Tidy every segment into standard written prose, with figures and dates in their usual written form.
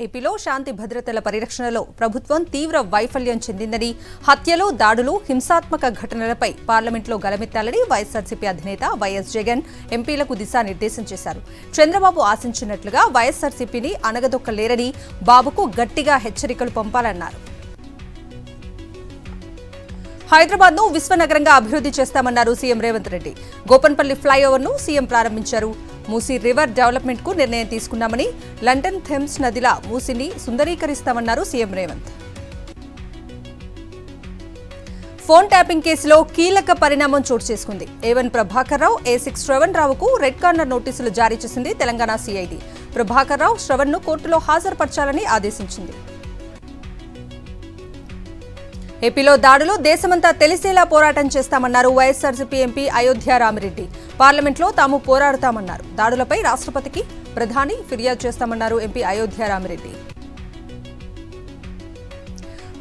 ఏపీలో శాంతి భద్రతల పరిరక్షణలో ప్రభుత్వం తీవ్ర వైఫల్యం చెందిందని, హత్యలు, దాడులు, హింసాత్మక ఘటనలపై పార్లమెంట్లో గలమెత్తాలని వైఎస్ఆర్సీపీ అధినేత వైఎస్ జగన్ ఎంపీలకు దిశానిర్దేశం చేశారు. చంద్రబాబు ఆశించినట్లుగా వైఎస్ఆర్సీపీని అనగదొక్కలేరని, బాబుకు గట్టిగా హెచ్చరికలు పంపాలన్నారు. హైదరాబాద్ ను విశ్వనగరంగా అభివృద్ధి చేస్తామన్నారు సీఎం రేవంత్ రెడ్డి. గోపన్పల్లి ఫ్లైఓవర్ ను సీఎం ప్రారంభించారు. మూసీ రివర్ డెవలప్మెంట్ కు నిర్ణయం తీసుకున్నామని, లండన్ థెమ్స్ నదిల మూసీని సుందరీకరిస్తామన్నారు సీఎం రేవంత్. ఫోన్ ట్యాపింగ్ కేసులో కీలక పరిణామం చోటు చేసుకుంది. A1 ప్రభాకర్ రావు, A6 శ్రవణ్ రావుకు రెడ్ కార్నర్ నోటీసులు జారీ చేసింది తెలంగాణ సిఐడి. ప్రభాకర్ రావు, శ్రవణ్ ను కోర్టులో హాజరుపరచాలని ఆదేశించింది. ఏపీలో దాడులు దేశమంతా తెలిసేలా పోరాటం చేస్తామన్నారు వైఎస్ఆర్సీపీ ఎంపీ అయోధ్య రామిరెడ్డి. పార్లమెంట్లో తాము పోరాడుతామన్నారు. దాడులపై రాష్ట్రపతికి, ప్రధాని ఫిర్యాదు చేస్తామన్నారు ఎంపీ అయోధ్య రామిరెడ్డి.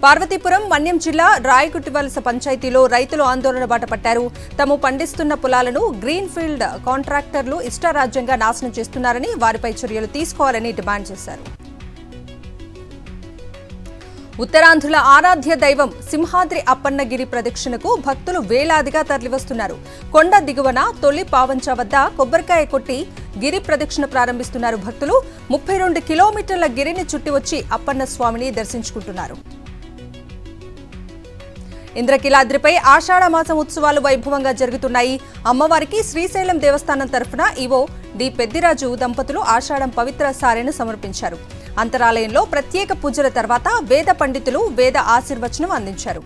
పార్వతీపురం, మన్యం జిల్లా రాయకుటివలస పంచాయతీలో రైతులు ఆందోళన బాట పట్టారు. తాము పండిస్తున్న పొలాలను గ్రీన్ ఫీల్డ్ కాంట్రాక్టర్లు ఇష్టారాజ్యంగా నాశనం చేస్తున్నారని, వారిపై చర్యలు తీసుకోవాలని డిమాండ్ చేశారు. ఉత్తరాంధ్రుల ఆరాధ్య దైవం సింహాద్రి అప్పన్నగిరి ప్రదక్షిణకు భక్తులు వేలాదిగా తరలివస్తున్నారు. కొండ దిగువన తొలి పావంచ వద్ద కొబ్బరికాయ కొట్టి గిరి ప్రదక్షిణ ప్రారంభిస్తున్నారు భక్తులు. 32 కిలోమీటర్ల గిరిని చుట్టి వచ్చి అప్పన్న స్వామిని దర్శించుకుంటున్నారు. ఇంద్రకీలాద్రిపై ఆషాఢ మాసం ఉత్సవాలు వైభవంగా జరుగుతున్నాయి. అమ్మవారికి శ్రీశైలం దేవస్థానం తరఫున ఈవో డి పెద్దిరాజు దంపతులు ఆషాఢం పవిత్ర సారెను సమర్పించారు. అంతరాలయంలో ప్రత్యేక పూజల తర్వాత వేద పండితులు వేద ఆశీర్వచనం అందించారు.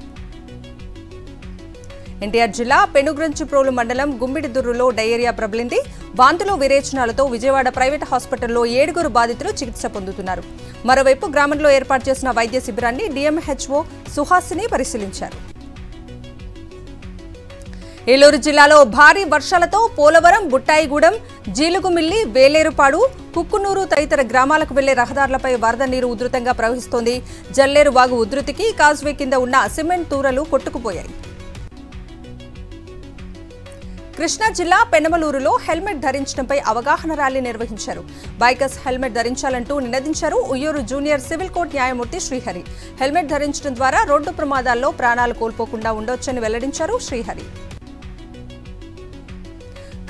ఎన్టీఆర్ జిల్లా పెనుగ్రంచిప్రోలు మండలం గుమ్మిడిదుర్రులో డయేరియా ప్రబలింది. వాంతులు, విరేచనాలతో విజయవాడ ప్రైవేట్ హాస్పిటల్లో 7 బాధితులు చికిత్స పొందుతున్నారు. మరోవైపు గ్రామంలో ఏర్పాటు చేసిన వైద్య శిబిరాన్ని డిఎంహెచ్ఓ సుహాసిని పరిశీలించారు. ఏలూరు జిల్లాలో భారీ వర్షాలతో పోలవరం, బుట్టాయిగూడెం, జీలుగుమిల్లి, వేలేరుపాడు, కుక్కునూరు తదితర గ్రామాలకు వెళ్లే రహదారులపై వరద నీరు ఉధృతంగా ప్రవహిస్తోంది. జల్లేరు వాగు ఉధృతికి కాజ్వే కింద ఉన్న సిమెంట్ తూరలు కొట్టుకుపోయాయి. కృష్ణా జిల్లా పెనమలూరులో హెల్మెట్ ధరించడంపై అవగాహన ర్యాలీ నిర్వహించారు. బైకర్స్ హెల్మెట్ ధరించాలంటూ నినదించారు. ఉయ్యూరు జూనియర్ సివిల్ కోర్టు న్యాయమూర్తి శ్రీహరి. హెల్మెట్ ధరించడం ద్వారా రోడ్డు ప్రమాదాల్లో ప్రాణాలు కోల్పోకుండా ఉండొచ్చని వెల్లడించారు శ్రీహరి.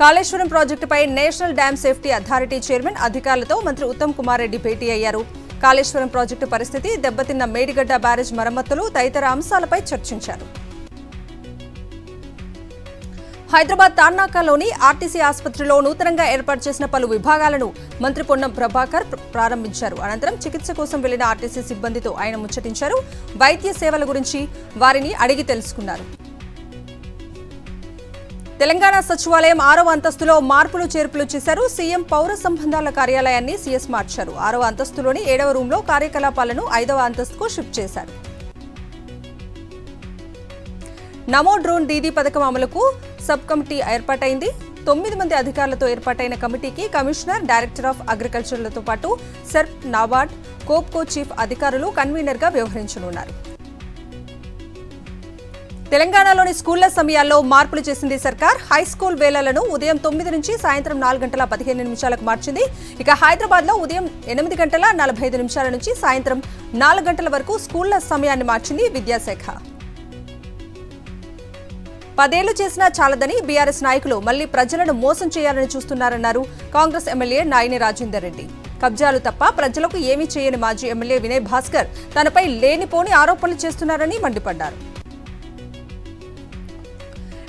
కాళేశ్వరం ప్రాజెక్టుపై national dam safety authority chairman అధికారులతో మంత్రి ఉత్తమ్ కుమార్ రెడ్డి భేటీ అయ్యారు. కాళేశ్వరం ప్రాజెక్టు పరిస్థితి, దెబ్బతిన్న మేడిగడ్డ బ్యారేజ్ మరమ్మతులు తదితర అంశాలపై చర్చించారు. హైదరాబాద్ తార్నాకలోని ఆర్టీసీ ఆసుపత్రిలో నూతనంగా ఏర్పాటు చేసిన పలు విభాగాలను మంత్రి పొన్నం ప్రభాకర్ ప్రారంభించారు. అనంతరం చికిత్స కోసం వెళ్లిన ఆర్టీసీ సిబ్బందితో ఆయన ముచ్చటించారు. వైద్య సేవల గురించి వారిని అడిగి తెలుసుకున్నారు. తెలంగాణ సచివాలయం 6వ అంతస్తులో మార్పులు చేర్పులు చేశారు. సీఎం పౌర సంబంధాల కార్యాలయాన్ని సీఎస్ మార్చారు. 6వ అంతస్తులోని 7వ రూంలో కార్యకలాపాలను 5వ అంతస్తుకు షిఫ్ట్ చేశారు. నమో డ్రోన్ దీదీ పథకం అమలుకు సబ్ కమిటీ ఏర్పాటైంది. 9 మంది అధికారులతో ఏర్పాటైన కమిటీకి కమిషనర్, డైరెక్టర్ ఆఫ్ అగ్రికల్చర్లతో పాటు సెర్ప్, నాబార్డ్, కోప్కో చీఫ్ అధికారులు కన్వీనర్గా వ్యవహరించనున్నారు. తెలంగాణలోని స్కూళ్ల సమయాల్లో మార్పులు చేసింది సర్కార్. హైస్కూల్ వేళలను ఉదయం 9 నుంచి సాయంత్రం 4:15 మార్చింది. ఇక హైదరాబాద్లో ఉదయం 8:45 నుంచి సాయంత్రం 4 గంటల వరకు స్కూళ్ల సమయాన్ని మార్చింది విద్యాశాఖ. 10 ఏళ్లు చేసినా చాలదని బీఆర్ఎస్ నాయకులు మళ్లీ ప్రజలను మోసం చేయాలని చూస్తున్నారన్నారు కాంగ్రెస్ ఎమ్మెల్యే నాయిని రాజేందర్ రెడ్డి. కబ్జాలు తప్ప ప్రజలకు ఏమీ చేయని మాజీ ఎమ్మెల్యే వినయ్ భాస్కర్ తనపై లేనిపోని ఆరోపణలు చేస్తున్నారని మండిపడ్డారు.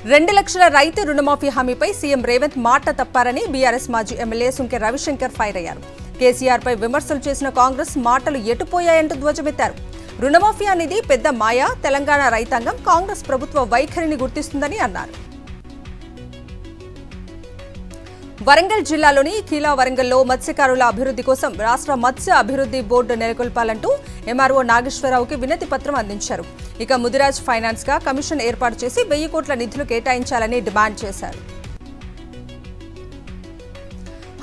2 లక్షల రైతు రుణమాఫీ హామీపై సీఎం రేవంత్ మాట తప్పారని బీఆర్ఎస్ మాజీ ఎమ్మెల్యే సుంకె రవిశంకర్ ఫైర్ అయ్యారు. కేసీఆర్పై విమర్శలు చేసిన కాంగ్రెస్ మాటలు ఎటుపోయాయంటూ ధ్వజమెత్తారు. రుణమాఫీ అనేది పెద్ద మాయ, తెలంగాణ రైతాంగం కాంగ్రెస్ ప్రభుత్వ వైఖరిని గుర్తిస్తుందని అన్నారు. వరంగల్ జిల్లాలోని కీలా వరంగల్లో మత్స్యకారుల అభివృద్ధి కోసం రాష్ట్ర మత్స్య అభివృద్ధి బోర్డు నెలకొల్పాలంటూ ఎంఆర్ఓ నాగేశ్వరరావుకి వినతి పత్రం అందించారు. ఇక ముదిరాజ్ ఫైనాన్స్ గా కమిషన్ ఏర్పాటు చేసి 1000 కోట్ల నిధులు కేటాయించాలని డిమాండ్ చేశారు.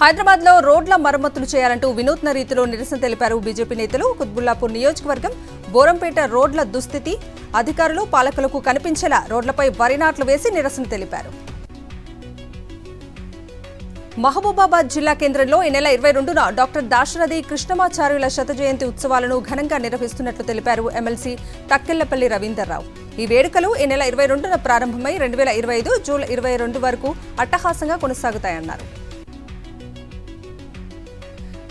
హైదరాబాద్ లో రోడ్ల మరమ్మతులు చేయాలంటూ వినూత్న రీతిలో నిరసన తెలిపారు బీజేపీ నేతలు. కుత్బుల్లాపూర్ నియోజకవర్గం బోరంపేట రోడ్ల దుస్థితి అధికారులు, పాలకులకు కనిపించేలా రోడ్లపై వరి నాట్లు వేసి నిరసన తెలిపారు. మహబూబాబాద్ జిల్లా కేంద్రంలో ఈ నెల 22న డాక్టర్ దాశరథి కృష్ణమాచార్యుల శత జయంతి ఉత్సవాలను ఘనంగా నిర్వహిస్తున్నట్లు తెలిపారు ఎమ్మెల్సీ తక్కెళ్లపల్లి రవీందర్రావు. ఈ వేడుకలు ఈ నెల 22న ప్రారంభమై 2025 జూలై 22 వరకు అట్టహాసంగా కొనసాగుతాయన్నారు.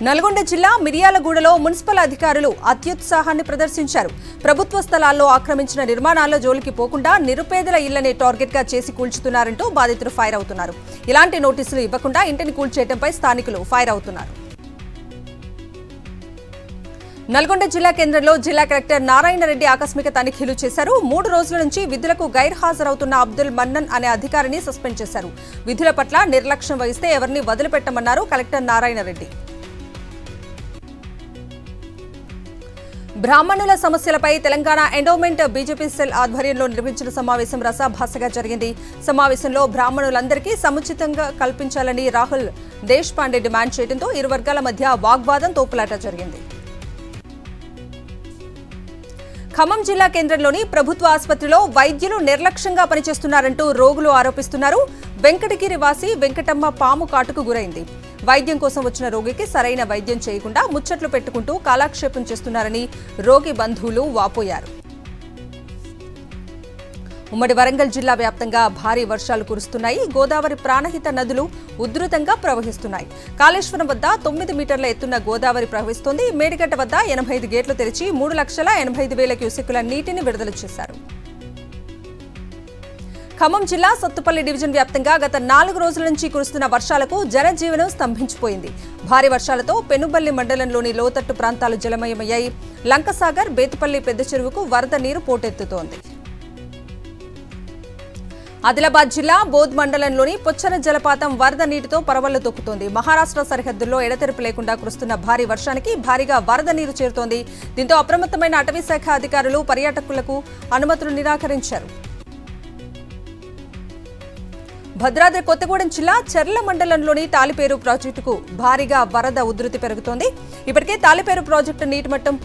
నల్గొండ జిల్లా మిర్యాలగూడలో మున్సిపల్ అధికారులు అత్యుత్సాహాన్ని ప్రదర్శించారు. ప్రభుత్వ స్థలాల్లో ఆక్రమించిన నిర్మాణాల జోలికి పోకుండా నిరుపేదల ఇళ్లనే టార్గెట్ గా చేసి కూల్చుతున్నారంటూ బాధితులు ఫైర్ అవుతున్నారు. ఇలాంటి నోటీసులు ఇవ్వకుండా ఇంటిని కూల్చేయడంపై స్థానికులు ఫైర్ అవుతున్నారు. నల్గొండ జిల్లా కేంద్రంలో జిల్లా కలెక్టర్ నారాయణ రెడ్డి ఆకస్మిక తనిఖీలు చేశారు. 3 రోజుల నుంచి విధులకు గైర్హాజరవుతున్న అబ్దుల్ మన్నన్ అనే అధికారిని సస్పెండ్ చేశారు. విధుల పట్ల నిర్లక్ష్యం వహిస్తే ఎవరిని వదిలిపెట్టమన్నారు కలెక్టర్ నారాయణ రెడ్డి. బ్రాహ్మణుల సమస్యలపై తెలంగాణ ఎండోమెంట్ బీజేపీ సెల్ ఆధ్వర్యంలో నిర్వహించిన సమావేశం రసాభాసగా జరిగింది. సమావేశంలో బ్రాహ్మణులందరికీ సముచితంగా కల్పించాలని రాహుల్ దేశ్ పాండే డిమాండ్ చేయడంతో ఇరు వర్గాల మధ్య వాగ్వాదం తోపులాట జరిగింది. ఖమ్మం జిల్లా కేంద్రంలోని ప్రభుత్వ ఆసుపత్రిలో వైద్యులు నిర్లక్ష్యంగా పనిచేస్తున్నారంటూ రోగులు ఆరోపిస్తున్నారు. వెంకటగిరి వాసి వెంకటమ్మ పాము కాటుకు గురైంది. వైద్యం కోసం వచ్చిన రోగికి సరైన వైద్యం చేయకుండా ముచ్చట్లు పెట్టుకుంటూ కాలక్షేపం చేస్తున్నారని రోగి బంధువులు వాపోయారు. ఉమ్మడి వరంగల్ జిల్లా వ్యాప్తంగా భారీ వర్షాలు కురుస్తున్నాయి. గోదావరి ప్రాణహిత నదులు ఉధృతంగా ప్రవహిస్తున్నాయి. కాళేశ్వరం వద్ద 9 మీటర్ల ఎత్తున్న గోదావరి ప్రవహిస్తోంది. మేడిగడ్డ వద్ద 85 గేట్లు తెరిచి 3,85,000 క్యూసెక్కుల నీటిని విడుదల చేశారు. ఖమ్మం జిల్లా సత్తుపల్లి డివిజన్ వ్యాప్తంగా గత 4 రోజుల నుంచి కురుస్తున్న వర్షాలకు జనజీవనం స్తంభించిపోయింది. భారీ వర్షాలతో పెనుబల్లి మండలంలోని లోతట్టు ప్రాంతాలు జలమయమయ్యాయి. లంకసాగర్, బేతుపల్లి పెద్ద చెరువుకు వరద నీరు పోటెత్తుతోంది. ఆదిలాబాద్ జిల్లా బోధ్ మండలంలోని పొచ్చర జలపాతం వరద నీటితో పరవళ్లు తొక్కుతోంది. మహారాష్ట్ర సరిహద్దుల్లో ఎడతెరిపి లేకుండా కురుస్తున్న భారీ వర్షానికి భారీగా వరద నీరు చేరుతోంది. దీంతో అప్రమత్తమైన అటవీ శాఖ అధికారులు పర్యాటకులకు అనుమతులు నిరాకరించారు. భద్రాద్రి కొత్తగూడెం జిల్లా చెర్ల మండలంలోని తాలిపేరు ప్రాజెక్టుకు భారీగా వరద ఉధృతి పెరుగుతోంది. ఇప్పటికే తాలిపేరు ప్రాజెక్టు నీటి మట్టం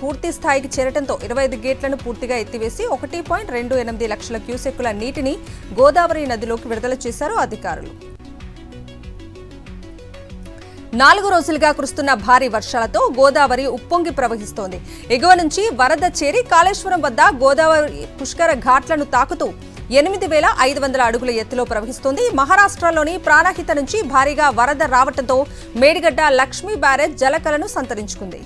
పూర్తి స్థాయికి చేరడంతో 25 గేట్లను పూర్తిగా ఎత్తివేసి 1.28 లక్షల క్యూసెక్కుల నీటిని గోదావరి నదిలోకి విడుదల చేశారు అధికారులు. 4 రోజులుగా కురుస్తున్న భారీ వర్షాలతో గోదావరి ఉప్పొంగి ప్రవహిస్తోంది. ఎగువ నుంచి వరద చేరి కాళేశ్వరం వద్ద గోదావరి పుష్కర ఘాట్లను తాకుతూ 8,500 అడుగుల ఎత్తులో ప్రవహిస్తోంది. మహారాష్ట్రలోని ప్రాణహిత నుంచి భారీగా వరద రావడంతో మేడిగడ్డ లక్ష్మీ బ్యారేజ్ జలకలను సంతరించుకుంది.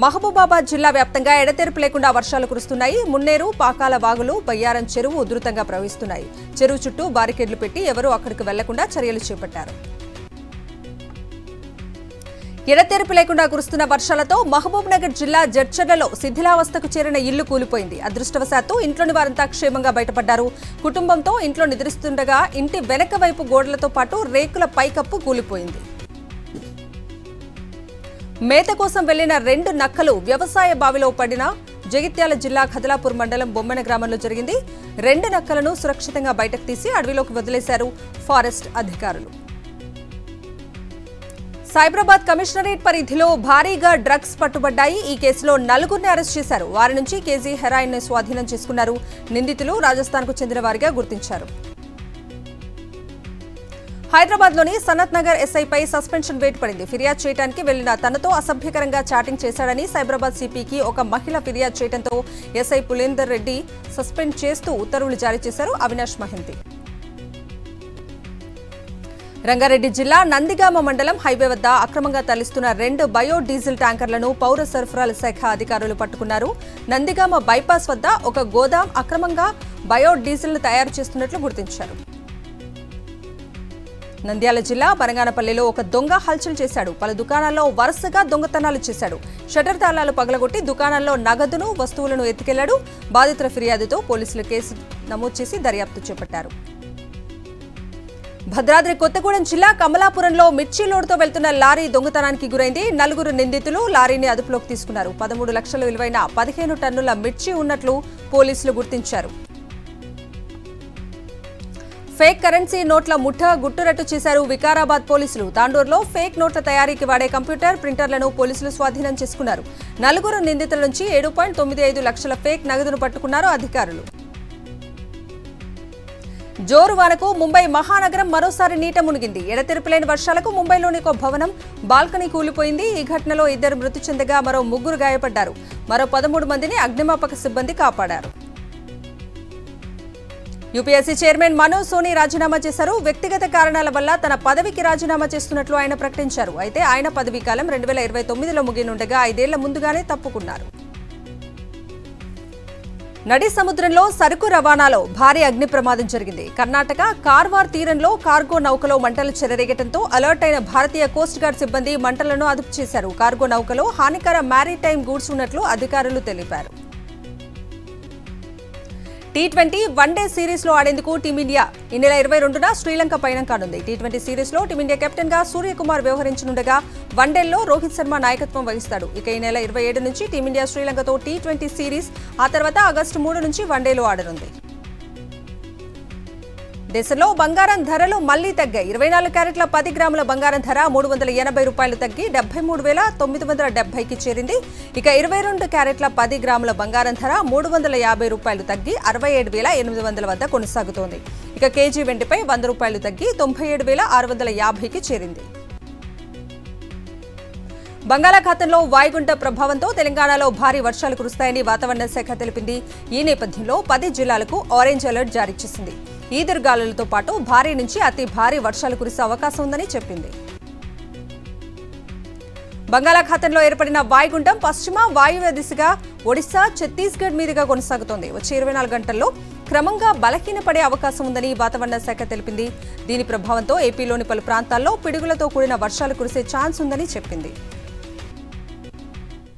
మహబూబాబాద్ జిల్లా వ్యాప్తంగా ఎడతెరిపి లేకుండా వర్షాలు కురుస్తున్నాయి. మున్నేరు, పాకాల వాగులు, బయ్యారం చెరువు ఉధృతంగా ప్రవహిస్తున్నాయి. చెరువు చుట్టూ బారికేడ్లు పెట్టి ఎవరూ అక్కడికి వెళ్లకుండా చర్యలు చేపట్టారు. ఎడతెరిపి లేకుండా కురుస్తున్న వర్షాలతో మహబూబ్ నగర్ జిల్లా జడ్చర్లలో శిథిలావస్థకు చేరిన ఇల్లు కూలిపోయింది. అదృష్టవశాత్తు ఇంట్లోని వారంతా క్షేమంగా బయటపడ్డారు. కుటుంబంతో ఇంట్లో నిద్రిస్తుండగా ఇంటి వెనక వైపు గోడలతో పాటు రేకుల పైకప్పు కూలిపోయింది. మేత కోసం వెళ్లిన 2 నక్కలు వ్యవసాయ బావిలో పడిన జగిత్యాల జిల్లా ఖదలాపూర్ మండలం బొమ్మెన గ్రామంలో జరిగింది. 2 నక్కలను సురక్షితంగా బయటకు తీసి అడవిలోకి వదిలేశారు ఫారెస్ట్ అధికారులు. సైబరాబాద్ కమిషనరేట్ పరిధిలో భారీగా డ్రగ్స్ పట్టుబడ్డాయి. ఈ కేసులో 4గురిని అరెస్ట్ చేశారు. వారి నుంచి కేజీ హెరాయిన్ ను స్వాధీనం చేసుకున్నారు. నిందితులు రాజస్థాన్ కు చెందిన వారిగా గుర్తించారు. హైదరాబాద్లోని సనత్ నగర్ ఎస్ఐపై సస్పెన్షన్ వేటు పడింది. ఫిర్యాదు చేయడానికి వెళ్లిన తనతో అసభ్యకరంగా చాటింగ్ చేశాడని సైబరాబాద్ సిపికి ఒక మహిళ ఫిర్యాదు చేయడంతో ఎస్ఐ పులేందర్ రెడ్డి సస్పెండ్ చేస్తూ ఉత్తర్వులు జారీ చేశారు అవినాష్ మహంతి. రంగారెడ్డి జిల్లా నందిగామ మండలం హైవే వద్ద అక్రమంగా తరలిస్తున్న 2 బయో డీజిల్ ట్యాంకర్లను పౌర సరఫరాల శాఖ అధికారులు పట్టుకున్నారు. నందిగామ బైపాస్ వద్ద ఒక గోదాం అక్రమంగా బయో డీజిల్ తయారు చేస్తున్నట్లు గుర్తించారు. నంద్యాల జిల్లా బనగానపల్లిలో ఒక దొంగ హల్చల్ చేశాడు. పలు దుకాణాల్లో వరుసగా దొంగతనాలు చేశాడు. షట్టర్ తాళాలు పగలగొట్టి దుకాణాల్లో నగదును, వస్తువులను ఎత్తుకెళ్లాడు. బాధితుల ఫిర్యాదుతో పోలీసులు కేసు నమోదు చేసి దర్యాప్తు చేపట్టారు. భద్రాద్రి కొత్తగూడెం జిల్లా కమలాపురంలో మిర్చి లోడుతో వెళ్తున్న లారీ దొంగతనానికి గురైంది. 4 నిందితులు లారీని అదుపులోకి తీసుకున్నారు. 13 లక్షల విలువైన 15 టన్నుల మిర్చి ఉన్నట్లు పోలీసులు గుర్తించారు. ఫేక్ కరెన్సీ నోట్ల ముఠా గుట్టురట్టు చేశారు వికారాబాద్ పోలీసులు. తాండూరులో ఫేక్ నోట్ల తయారీకి వాడే కంప్యూటర్, ప్రింటర్లను పోలీసులు స్వాధీనం చేసుకున్నారు. 4 నిందితుల నుంచి 7.95 లక్షల ఫేక్ నగదును పట్టుకున్నారు అధికారులు. జోరు వానకు ముంబై మహానగరం మరోసారి నీట మునిగింది. ఎడతెరిపిలేని వర్షాలకు ముంబైలోని ఒక భవనం బాల్కనీ కూలిపోయింది. ఈ ఘటనలో 2 మృతి చెందగా మరో 3 గాయపడ్డారు. మరో 13 మందిని అగ్నిమాపక సిబ్బంది కాపాడారు. యూపీఎస్సీ చైర్మన్ మనోజ్ సోని రాజీనామా చేశారు. వ్యక్తిగత కారణాల వల్ల తన పదవికి రాజీనామా చేస్తున్నట్లు ఆయన ప్రకటించారు. అయితే ఆయన పదవీ కాలం 2029లో ముగినుండగా 5 ఏళ్ల ముందుగానే తప్పుకున్నారు. నడి సముద్రంలో సరుకు రవాణాలో భారీ అగ్ని ప్రమాదం జరిగింది. కర్ణాటక కార్వార్ తీరంలో కార్గో నౌకలో మంటలు చెలరేగటంతో అలర్ట్ అయిన భారతీయ కోస్ట్ గార్డ్ సిబ్బంది మంటలను అదుపు చేశారు. కార్గో నౌకలో హానికర మ్యారిటైమ్ గూడ్స్ ఉన్నట్లు అధికారులు తెలిపారు. T20 వన్డే సిరీస్ లో ఆడేందుకు టీమిండియా ఈ నెల 22న శ్రీలంక పయనం కానుంది. T20 సిరీస్ లో టీమిండియా కెప్టెన్ గా సూర్యకుమార్ వ్యవహరించనుండగా వన్డేల్లో రోహిత్ శర్మ నాయకత్వం వహిస్తాడు. ఇక ఈ నెల 27 నుంచి టీమిండియా శ్రీలంకతో T20 సిరీస్, ఆ తర్వాత ఆగస్టు 3 నుంచి వన్డేలో ఆడనుంది. దేశంలో బంగారం ధరలు మళ్లీ తగ్గాయి. 24 క్యారెట్ల 10 గ్రాముల బంగారం ధర $380 తగ్గి 73,970కి చేరింది. ఇక 22 క్యారెట్ల 10 గ్రాముల బంగారం ధర $350 తగ్గి 67,800 వద్ద కొనసాగుతోంది. ఇక కేజీ వెండిపై $100 తగ్గి 97,650కి చేరింది. బంగాళాఖాతంలో వాయుగుంట ప్రభావంతో తెలంగాణలో భారీ వర్షాలు కురుస్తాయని వాతావరణ శాఖ తెలిపింది. ఈ నేపథ్యంలో 10 జిల్లాలకు ఆరెంజ్ అలర్ట్ జారీ చేసింది. ఈదురుగాలులతో పాటు భారీ నుంచి అతి భారీ వర్షాలు కురిసే అవకాశం ఉందని చెప్పింది. బంగాళాఖాతంలో ఏర్పడిన వాయుగుండం పశ్చిమ వాయువ్య దిశగా ఒడిశా, ఛత్తీస్గఢ్ మీదుగా కొనసాగుతోంది. వచ్చే 24 గంటల్లో క్రమంగా బలహీనపడే అవకాశం ఉందని వాతావరణ శాఖ తెలిపింది. దీని ప్రభావంతో ఏపీలోని పలు ప్రాంతాల్లో పిడుగులతో కూడిన వర్షాలు కురిసే ఛాన్స్ ఉందని చెప్పింది.